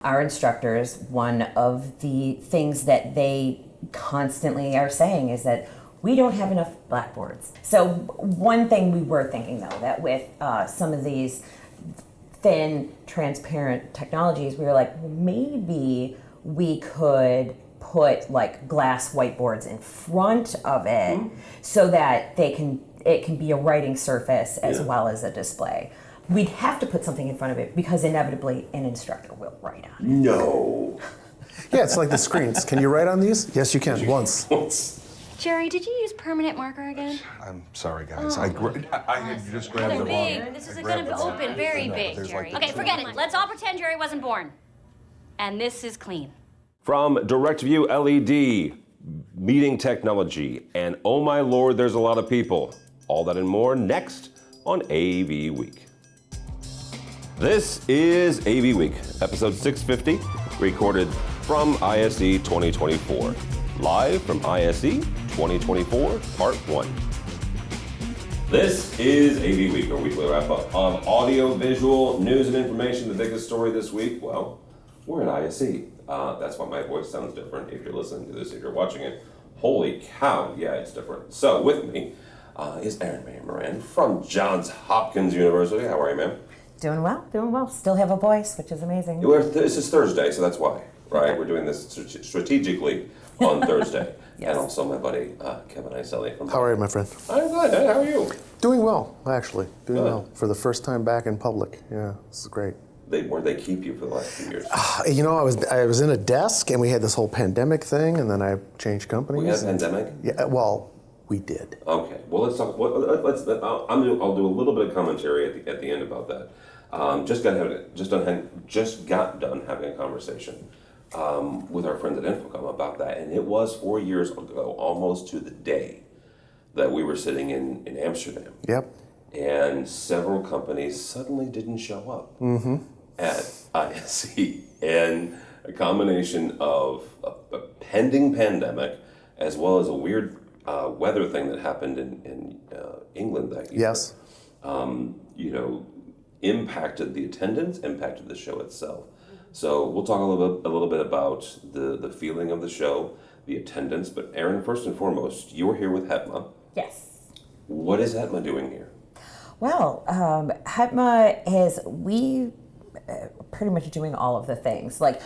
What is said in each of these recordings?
Our instructors, one of the things that they constantly are saying is that we don't have enough blackboards. So one thing we were thinking though, that with some of these thin, transparent technologies, we were like, well, maybe we could put like glass whiteboards in front of it so that it can be a writing surface as well as a display. We'd have to put something in front of it because inevitably an instructor will write on it. No. Yeah, it's like the screens. Can you write on these? Yes, you can. Once. Jerry, did you use permanent marker again? I'm sorry, guys. I had just grabbed the wrong. This is going to open very big, Jerry. Okay, forget it. Let's all pretend Jerry wasn't born. And this is clean. From DirectView LED, meeting technology, and oh my lord, there's a lot of people. All that and more next on AV Week. This is AV Week, episode 650, recorded from ISE 2024. Live from ISE 2024, part 1. This is AV Week, our weekly wrap-up of audio, visual, news, and information. The biggest story this week, well, we're at ISE. That's why my voice sounds different if you're listening to this, if you're watching it. Holy cow, yeah, it's different. So with me is Erin-Maher Moran from Johns Hopkins University. How are you, ma'am? Doing well. Still have a voice, which is amazing. This is Thursday, so that's why, right? We're doing this strategically on Thursday. Yes. And also my buddy, Kevin Iselli from... How are you, my friend? I'm good. Hey, how are you? Doing well, actually. Doing well. For the first time back in public. Yeah, this is great. Where'd they keep you for the last 2 years? You know, I was in a desk, and we had this whole pandemic thing, and then I changed companies. We had a pandemic? Yeah, well, we did. Okay. Well, let's talk... I'll do a little bit of commentary at the end about that. Just got done having a conversation with our friends at Infocom about that, and it was 4 years ago, almost to the day, that we were sitting in Amsterdam. Yep. And several companies suddenly didn't show up at ISE, and a combination of a pending pandemic as well as a weird weather thing that happened in England that year. Yes. Impacted the attendance, impacted the show itself. So we'll talk a little bit about the feeling of the show, the attendance. But Erin, first and foremost, you're here with HETMA. Yes. What is HETMA doing here? Well, HETMA we pretty much doing all of the things. Like,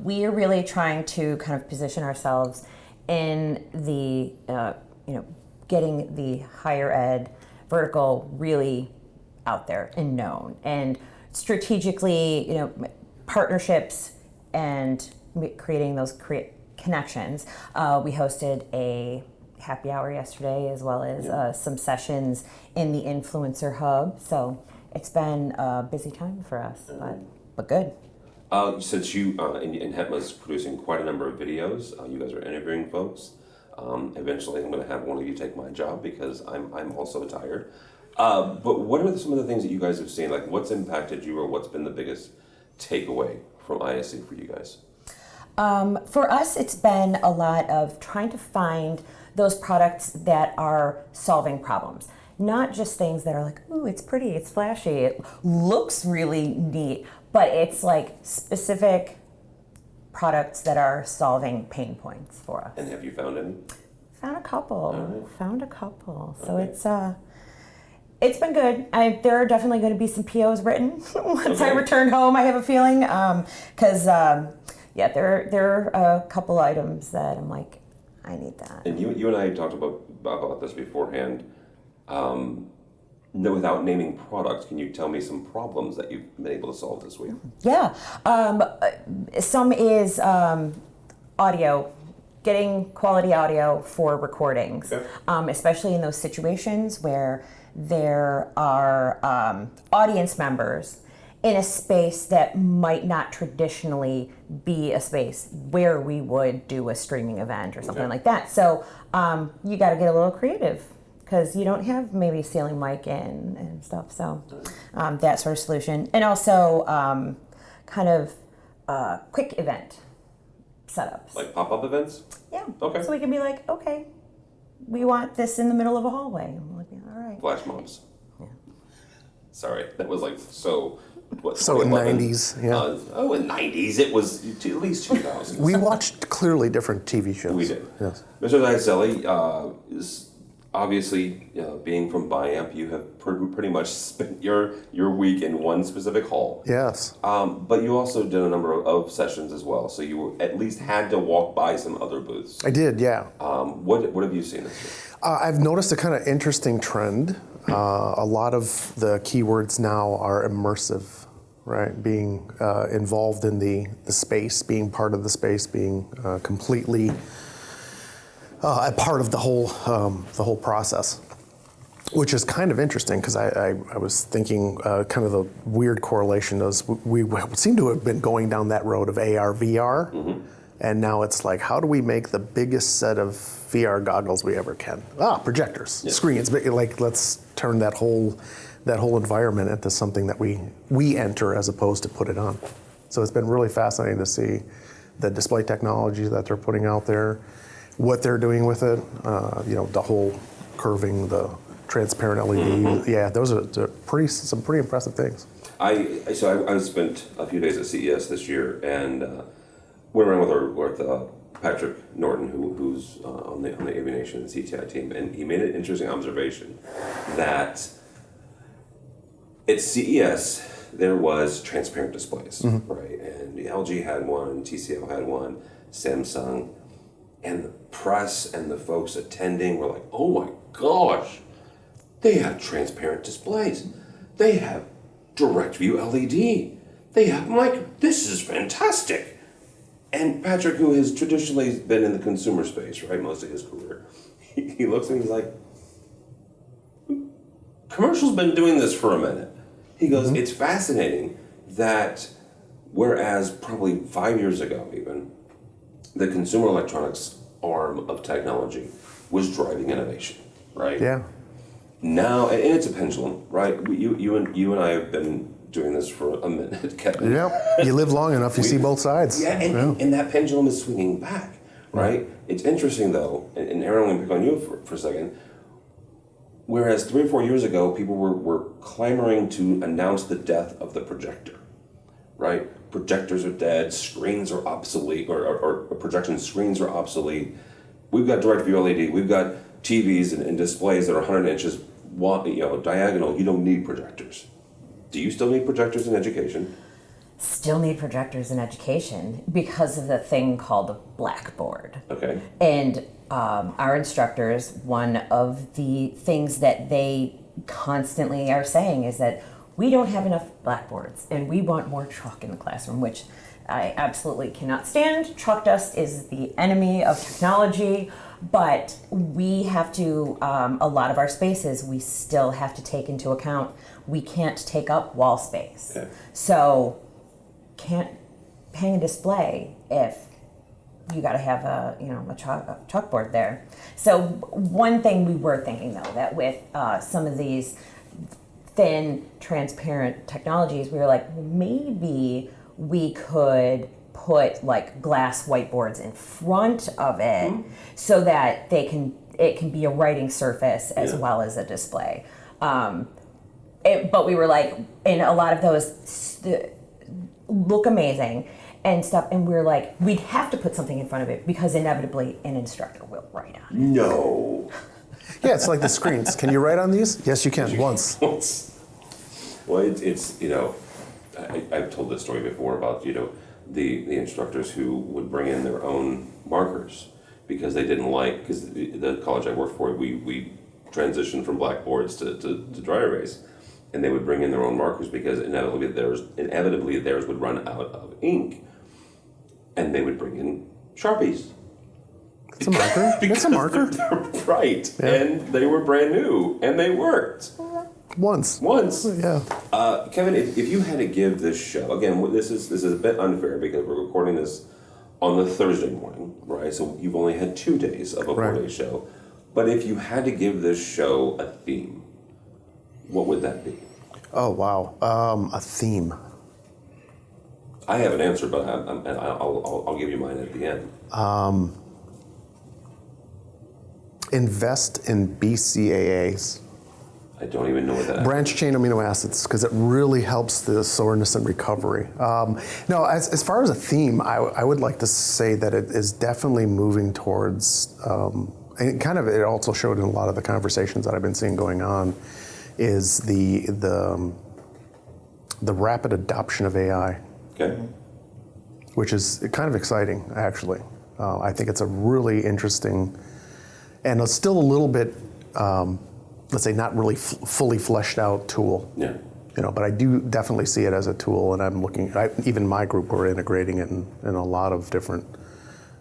we are really trying to kind of position ourselves in the, getting the higher ed vertical really out there and known, and strategically, partnerships and creating those connections. We hosted a happy hour yesterday, as well as some sessions in the Influencer Hub. So it's been a busy time for us, but good. Since you and HETMA's producing quite a number of videos, you guys are interviewing folks. Eventually, I'm going to have one of you take my job because I'm also tired. But what are some of the things that you guys have seen? Like, what's impacted you, or what's been the biggest takeaway from ISE for you guys? For us, it's been a lot of trying to find those products that are solving problems. Not just things that are like, ooh, it's pretty, it's flashy, it looks really neat, but it's like specific products that are solving pain points for us. And have you found any? Found a couple. So Okay. it's been good. There are definitely going to be some POs written once I return home, I have a feeling. Because, there are a couple items that I'm like, I need that. And you and I talked about this beforehand. Without naming products, can you tell me some problems that you've been able to solve this week? Yeah. Some is audio. Getting quality audio for recordings, especially in those situations where there are audience members in a space that might not traditionally be a space where we would do a streaming event or something like that. So you got to get a little creative because you don't have maybe ceiling mic in and stuff. So that sort of solution. And also kind of quick event setups. Like pop-up events? Yeah. Okay. So we can be like, okay, we want this in the middle of a hallway. And we're like, yeah, all right. Flash mobs. Yeah. Sorry, that was like so So in 2011. 90s, yeah. In 90s, it was at least 2000. We watched clearly different TV shows. We did. Yes. Mr. Iselli, is obviously, being from Biamp, you have pretty much spent your week in one specific hall. Yes. But you also did a number of sessions as well, so you at least had to walk by some other booths. I did, yeah. What have you seen this year? I've noticed a kind of interesting trend. A lot of the keywords now are immersive, right? Being involved in the space, being part of the space, being completely a part of the whole process, which is kind of interesting because I was thinking kind of the weird correlation is we seem to have been going down that road of AR, VR, and now it's like, how do we make the biggest set of VR goggles we ever can? Projectors, screens, but like let's turn that whole environment into something that we enter as opposed to put it on. So it's been really fascinating to see the display technology that they're putting out there, what they're doing with it, the whole curving, the transparent LED. Yeah, those are some pretty impressive things. I spent a few days at CES this year and went around with Patrick Norton, who's on the AVNation and CTI team, and he made an interesting observation that at CES there was transparent displays, right? And the LG had one, TCL had one, Samsung, and the press and the folks attending were like, "Oh my gosh, they have transparent displays. They have direct view LED. They have this is fantastic." And Patrick, who has traditionally been in the consumer space, right, most of his career, he looks and he's like, commercial's been doing this for a minute. He goes, it's fascinating that whereas probably 5 years ago even, the consumer electronics arm of technology was driving innovation, right? Yeah. Now, and it's a pendulum, right? You and I have been doing this for a minute, Kevin. Yeah, you live long enough, you see both sides. Yeah, and that pendulum is swinging back, right? It's interesting though, and Erin, I'm going to pick on you for a second. Whereas 3 or 4 years ago, people were clamoring to announce the death of the projector, right? Projectors are dead, screens are obsolete, or projection screens are obsolete. We've got direct view LED, we've got TVs and displays that are 100 inches diagonal. You don't need projectors. Do you still need projectors in education? Still need projectors in education because of the thing called a blackboard. Okay. And our instructors, one of the things that they constantly are saying is that we don't have enough blackboards and we want more chalk in the classroom, which I absolutely cannot stand. Chalk dust is the enemy of technology, but we have to, a lot of our spaces, we still have to take into account, we can't take up wall space. Okay. So can't hang a display if you got to have a chalkboard there. So one thing we were thinking though, that with some of these thin, transparent technologies, we were like, maybe we could put like glass whiteboards in front of it so that it can be a writing surface as well as a display. But we were like, and a lot of those look amazing and stuff, and we're like, we'd have to put something in front of it because inevitably an instructor will write on it. No. Yeah, it's like the screens. Can you write on these? Yes, you can. Once. Well, it's I've told this story before about the instructors who would bring in their own markers because they didn't because the college I worked for, we transitioned from blackboards to dry erase, and they would bring in their own markers because inevitably theirs would run out of ink, and they would bring in Sharpies. It's a marker. It's a marker. Right, yeah. And they were brand new, and they worked. Once. Yeah. Kevin, if you had to give this show, again, this is a bit unfair because we're recording this on the Thursday morning, right? So you've only had 2 days of a 4-day show. But if you had to give this show a theme, what would that be? Oh, wow. A theme. I have an answer, but I'll give you mine at the end. Invest in BCAAs. I don't even know what that is. Branch chain amino acids, because it really helps the soreness and recovery. No, as far as a theme, I would like to say that it is definitely moving towards, and kind of it also showed in a lot of the conversations that I've been seeing going on, is the rapid adoption of AI. Okay. Which is kind of exciting, actually. I think it's a really interesting, and it's still a little bit, let's say, not really fully fleshed out tool. Yeah. But I do definitely see it as a tool, and I'm looking. Even my group, we're integrating it in a lot of different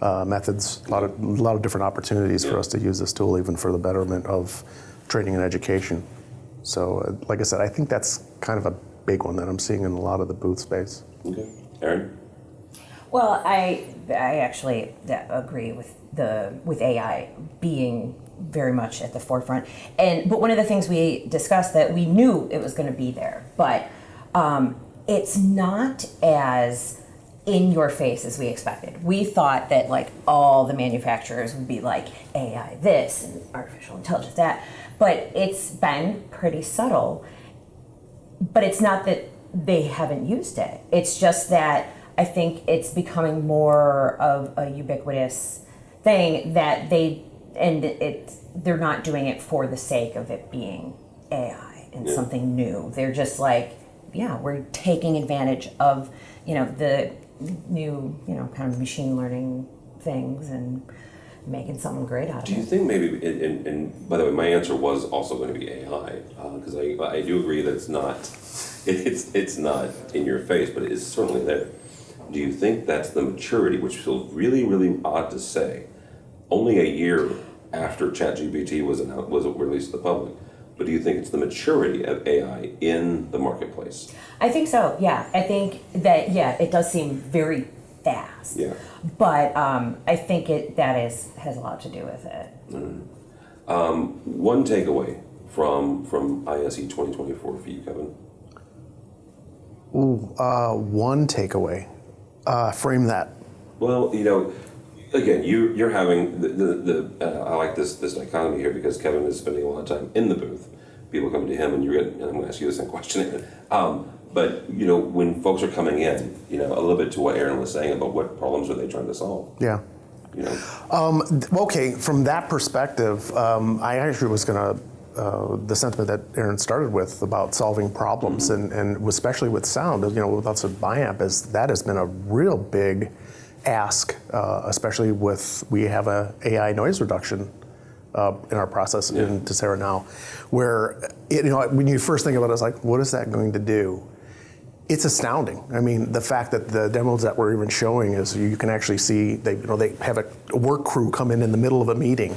methods, a lot of different opportunities for us to use this tool, even for the betterment of training and education. So, like I said, I think that's kind of a big one that I'm seeing in a lot of the booth space. Okay. Erin? Well, I actually agree with AI being very much at the forefront. But one of the things we discussed that we knew it was going to be there, but it's not as in your face as we expected. We thought that like all the manufacturers would be like AI this and artificial intelligence that, but it's been pretty subtle. But it's not that they haven't used it. It's just that I think it's becoming more of a ubiquitous thing that they're not doing it for the sake of it being AI and something new. They're just like, we're taking advantage of, the new, kind of machine learning things and making something great out of it. Do you think maybe, and by the way, my answer was also going to be AI, because I do agree that it's not in your face, but it is certainly there. Do you think that's the maturity, which feels really, really odd to say, only a year after ChatGPT was released to the public, but do you think it's the maturity of AI in the marketplace? I think so, yeah. I think that, it does seem very fast. Yeah. But I think that has a lot to do with it. Mm-hmm. One takeaway from ISE 2024 for you, Kevin? One takeaway. Frame that. Well, again, you're having I like this dichotomy here because Kevin is spending a lot of time in the booth. People coming to him, and I'm going to ask you the same question. But when folks are coming in, a little bit to what Erin was saying about what problems are they trying to solve. Yeah. Okay, from that perspective, I actually was going to. The sentiment that Erin started with about solving problems, and especially with sound, with us at Biamp, that has been a real big ask, especially we have a AI noise reduction in our process in Tessera now, where when you first think about it, it's like, what is that going to do? It's astounding. I mean, the fact that the demos that we're even showing is you can actually see they have a work crew come in the middle of a meeting,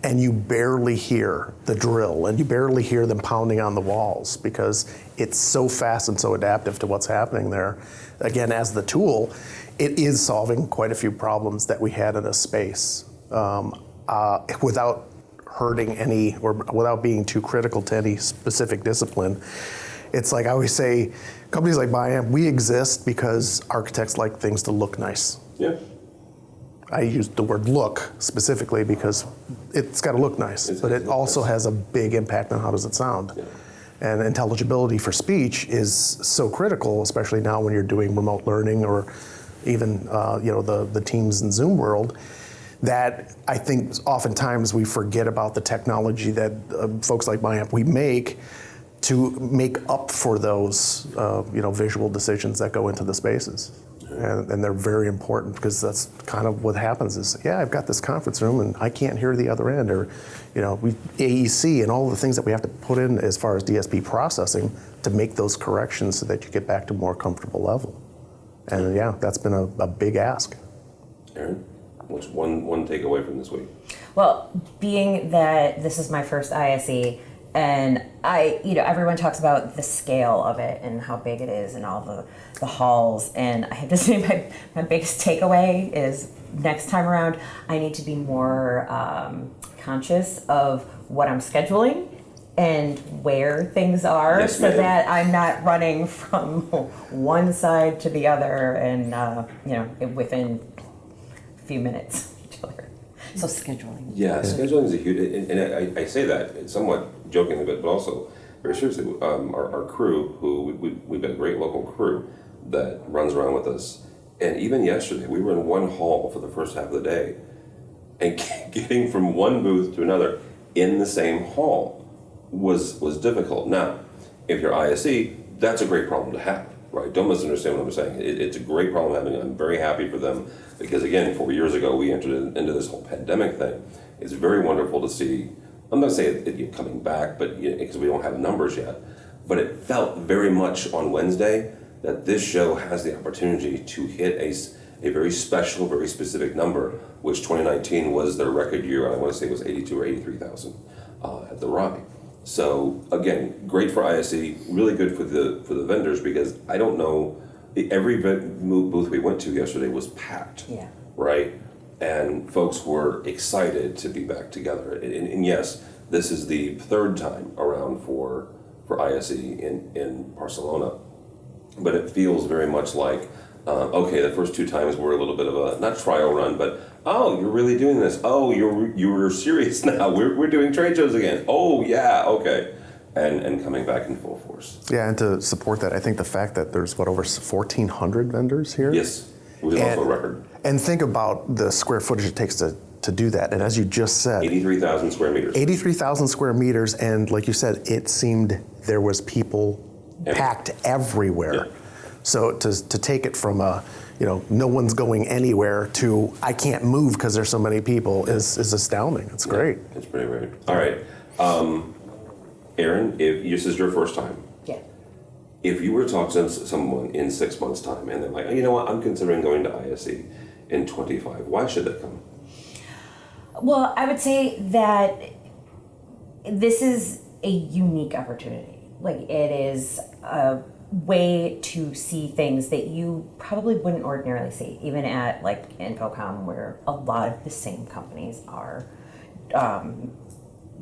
and you barely hear the drill, and you barely hear them pounding on the walls because it's so fast and so adaptive to what's happening there. Again, as the tool, it is solving quite a few problems that we had in a space without hurting any, or without being too critical to any specific discipline. It's like I always say, companies like Biamp, we exist because architects like things to look nice. Yeah. I use the word look specifically because it's got to look nice, but it also has a big impact on how does it sound. Yeah. And intelligibility for speech is so critical, especially now when you're doing remote learning or even the Teams and Zoom world, that I think oftentimes we forget about the technology that folks like Biamp we make to make up for those visual decisions that go into the spaces. And they're very important because that's kind of what happens is, I've got this conference room and I can't hear the other end, or, AEC and all the things that we have to put in as far as DSP processing to make those corrections so that you get back to a more comfortable level. And that's been a big ask. Erin, what's one takeaway from this week? Well, being that this is my first ISE, and everyone talks about the scale of it and how big it is and all the halls. And I have to say my biggest takeaway is next time around, I need to be more conscious of what I'm scheduling and where things are, yes, so ma'am. that I'm not running from one side to the other and, within a few minutes of each other. So scheduling. Yeah, scheduling is a huge, and I say that somewhat jokingly, but also very seriously. Our crew, who we've got a great local crew that runs around with us, and even yesterday we were in one hall for the first half of the day, and getting from one booth to another in the same hall was difficult. Now, if you're ISE, that's a great problem to have, right? Don't misunderstand what I'm saying. It's a great problem having. I'm very happy for them because, again, 4 years ago we entered into this whole pandemic thing. It's very wonderful to see. I'm not saying it coming back, but because we don't have numbers yet. But it felt very much on Wednesday that this show has the opportunity to hit a very special, very specific number, which 2019 was their record year. I want to say it was 82 or 83,000 at the Rye. So again, great for ISE, really good for the vendors because I don't know, every booth we went to yesterday was packed, Yeah. right? And folks were excited to be back together. And yes, this is the third time around for ISE in Barcelona, but it feels very much like, okay, the first two times were a little bit of a, not trial run, but oh, you're really doing this. Oh, you're serious now. We're doing trade shows again. Oh, yeah, okay. And coming back in full force. Yeah, and to support that, I think the fact that there's, over 1,400 vendors here? Yes, which is also a record. And think about the square footage it takes to do that. And as you just said, 83,000 square meters. 83,000 square meters, and like you said, it seemed there was people packed everywhere. Yeah. So to take it from no one's going anywhere to I can't move because there's so many people is astounding. It's great. It's pretty great. All right. Erin, if this is your first time, Yeah. if you were to talk to someone in 6 months' time and they're like, oh, you know what, I'm considering going to ISE in 25, why should they come? Well, I would say that this is a unique opportunity. Like, it is a way to see things that you probably wouldn't ordinarily see, even at like InfoComm, where a lot of the same companies are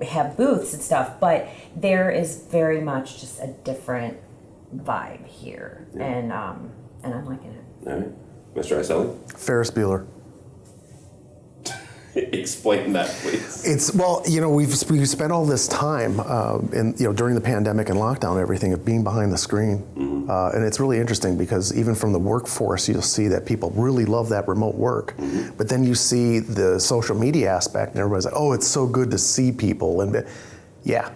have booths and stuff, but there is very much just a different vibe here, and I'm liking it. All right. Mr. Iselli? Ferris Bueller. Explain that, please. It's we've spent all this time during the pandemic and lockdown and everything of being behind the screen, and it's really interesting because even from the workforce you'll see that people really love that remote work, but then you see the social media aspect and everybody's like, oh, it's so good to see people, and yeah,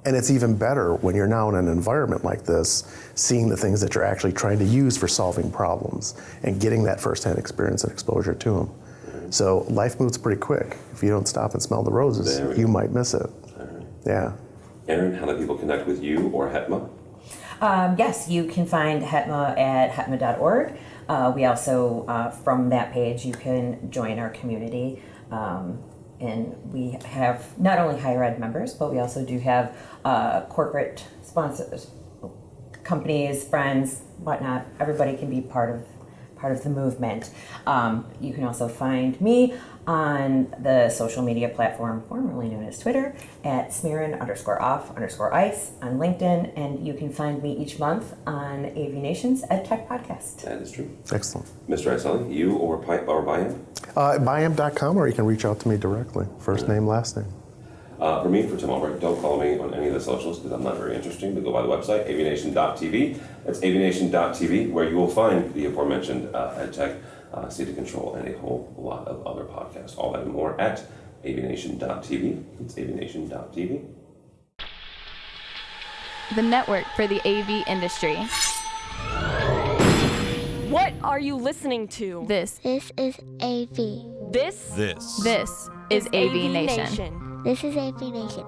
and it's even better when you're now in an environment like this, seeing the things that you're actually trying to use for solving problems and getting that firsthand experience and exposure to them. So life moves pretty quick. If you don't stop and smell the roses, you might miss it. Right. Yeah. Erin, how do people connect with you or HETMA? Yes, you can find HETMA at hetma.org. We also, from that page, you can join our community. And we have not only higher ed members, but we also do have corporate sponsors, companies, friends, whatnot. Everybody can be part of the movement. You can also find me on the social media platform formerly known as Twitter at Smearin_off_ice on LinkedIn, and you can find me each month on AVNation's EdTech podcast. That is true. Excellent. Mr. Iselli, you or Biamp? Biamp.com, or you can reach out to me directly. First name, last name. For me, for Tim Albright, don't follow me on any of the socials because I'm not very interesting, but go by the website, avnation.tv. That's avnation.tv, where you will find the aforementioned EdTech, State of Control, and a whole lot of other podcasts. All that and more at avnation.tv. It's avnation.tv. The network for the AV industry. What are you listening to? This This is AV. This is AVNation. This is AV Nation.